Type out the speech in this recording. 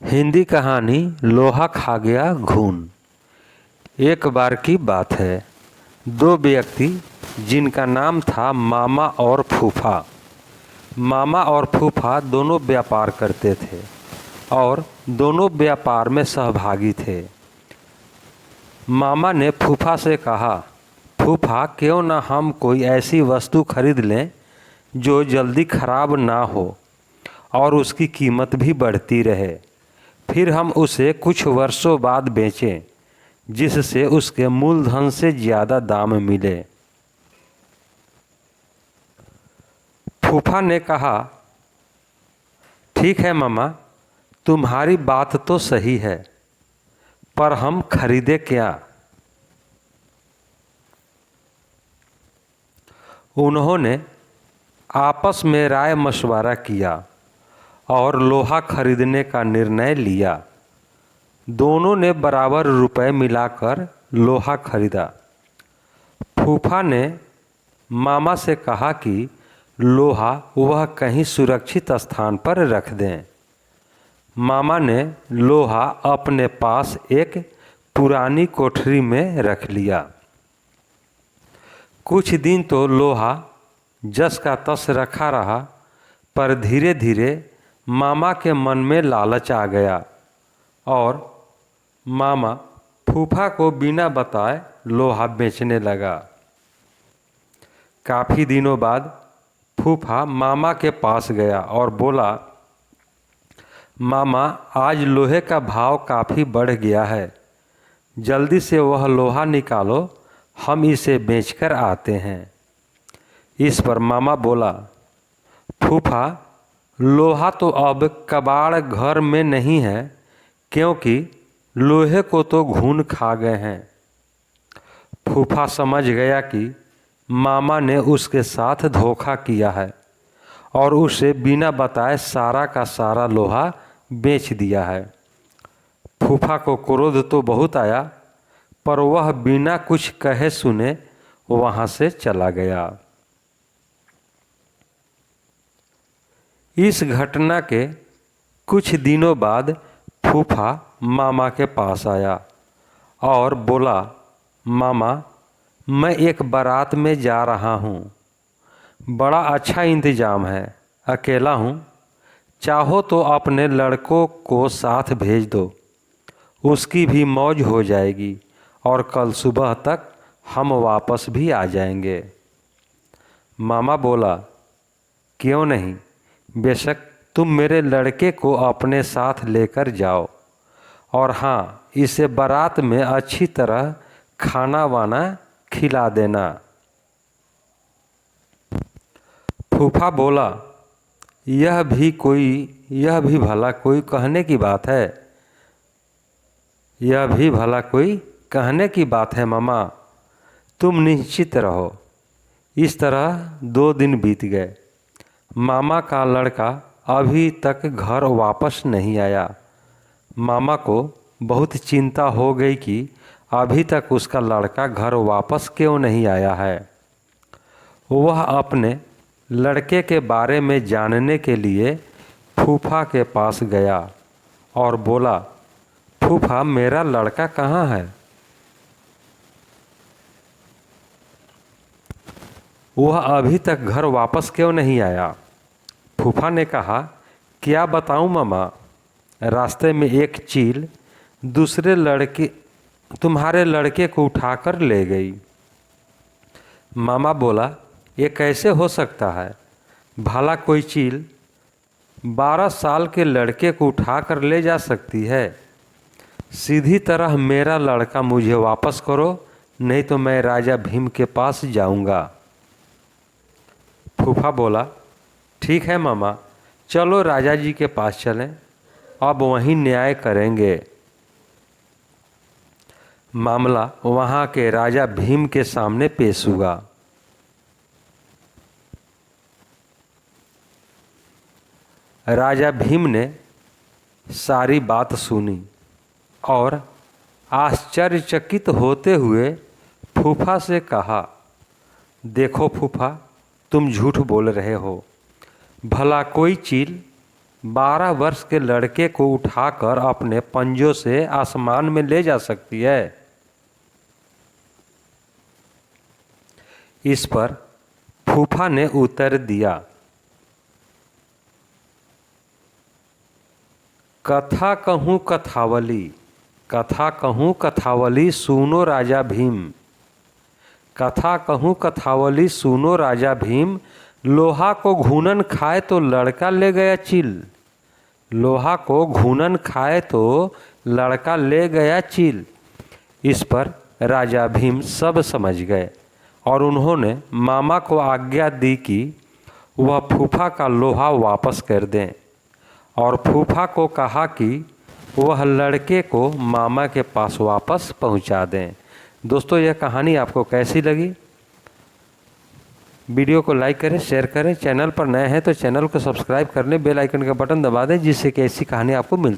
हिंदी कहानी लोहा खा गया घून। एक बार की बात है, दो व्यक्ति जिनका नाम था मामा और फूफा। मामा और फूफा दोनों व्यापार करते थे और दोनों व्यापार में सहभागी थे। मामा ने फूफा से कहा, फूफा क्यों न हम कोई ऐसी वस्तु खरीद लें जो जल्दी खराब ना हो और उसकी कीमत भी बढ़ती रहे, फिर हम उसे कुछ वर्षों बाद बेचें जिससे उसके मूलधन से ज़्यादा दाम मिले। फूफा ने कहा, ठीक है मामा, तुम्हारी बात तो सही है, पर हम खरीदे क्या? उन्होंने आपस में राय मशवरा किया और लोहा खरीदने का निर्णय लिया। दोनों ने बराबर रुपए मिलाकर लोहा खरीदा। फूफा ने मामा से कहा कि लोहा वह कहीं सुरक्षित स्थान पर रख दें। मामा ने लोहा अपने पास एक पुरानी कोठरी में रख लिया। कुछ दिन तो लोहा जस का तस रखा रहा, पर धीरे धीरे मामा के मन में लालच आ गया और मामा फूफा को बिना बताए लोहा बेचने लगा। काफ़ी दिनों बाद फूफा मामा के पास गया और बोला, मामा आज लोहे का भाव काफ़ी बढ़ गया है, जल्दी से वह लोहा निकालो, हम इसे बेचकर आते हैं। इस पर मामा बोला, फूफा लोहा तो अब कबाड़ घर में नहीं है, क्योंकि लोहे को तो घून खा गए हैं। फूफा समझ गया कि मामा ने उसके साथ धोखा किया है और उसे बिना बताए सारा का सारा लोहा बेच दिया है। फूफा को क्रोध तो बहुत आया, पर वह बिना कुछ कहे सुने वहाँ से चला गया। इस घटना के कुछ दिनों बाद फूफा मामा के पास आया और बोला, मामा मैं एक बारात में जा रहा हूँ, बड़ा अच्छा इंतज़ाम है, अकेला हूँ, चाहो तो अपने लड़कों को साथ भेज दो, उसकी भी मौज हो जाएगी और कल सुबह तक हम वापस भी आ जाएंगे। मामा बोला, क्यों नहीं, बेशक तुम मेरे लड़के को अपने साथ लेकर जाओ, और हाँ, इसे बारात में अच्छी तरह खाना वाना खिला देना। फूफा बोला, यह भी भला कोई कहने की बात है? यह भी भला कोई कहने की बात है मामा, तुम निश्चित रहो। इस तरह 2 दिन बीत गए। मामा का लड़का अभी तक घर वापस नहीं आया। मामा को बहुत चिंता हो गई कि अभी तक उसका लड़का घर वापस क्यों नहीं आया है। वह अपने लड़के के बारे में जानने के लिए फूफा के पास गया और बोला, फूफा मेरा लड़का कहाँ है? वह अभी तक घर वापस क्यों नहीं आया? फूफा ने कहा, क्या बताऊं मामा, रास्ते में एक चील तुम्हारे लड़के को उठाकर ले गई। मामा बोला, ये कैसे हो सकता है? भला कोई चील 12 साल के लड़के को उठाकर ले जा सकती है? सीधी तरह मेरा लड़का मुझे वापस करो, नहीं तो मैं राजा भीम के पास जाऊंगा। फूफा बोला, ठीक है मामा, चलो राजा जी के पास चलें, अब वहीं न्याय करेंगे। मामला वहाँ के राजा भीम के सामने पेश हुआ। राजा भीम ने सारी बात सुनी और आश्चर्यचकित होते हुए फूफा से कहा, देखो फूफा, तुम झूठ बोल रहे हो। भला कोई चील 12 वर्ष के लड़के को उठाकर अपने पंजों से आसमान में ले जा सकती है। इस पर फूफा ने उत्तर दिया, कथा कहूँ कथावली, कथा कहूँ कथावली सुनो राजा भीम, कथा कहूँ कथावली सुनो राजा भीम, लोहा को घूनन खाए तो लड़का ले गया चील, लोहा को घूनन खाए तो लड़का ले गया चील। इस पर राजा भीम सब समझ गए और उन्होंने मामा को आज्ञा दी कि वह फूफा का लोहा वापस कर दें और फूफा को कहा कि वह लड़के को मामा के पास वापस पहुंचा दें। दोस्तों, यह कहानी आपको कैसी लगी? वीडियो को लाइक करें, शेयर करें। चैनल पर नए हैं तो चैनल को सब्सक्राइब कर लें, बेल आइकन का बटन दबा दें, जिससे कि ऐसी कहानी आपको मिलती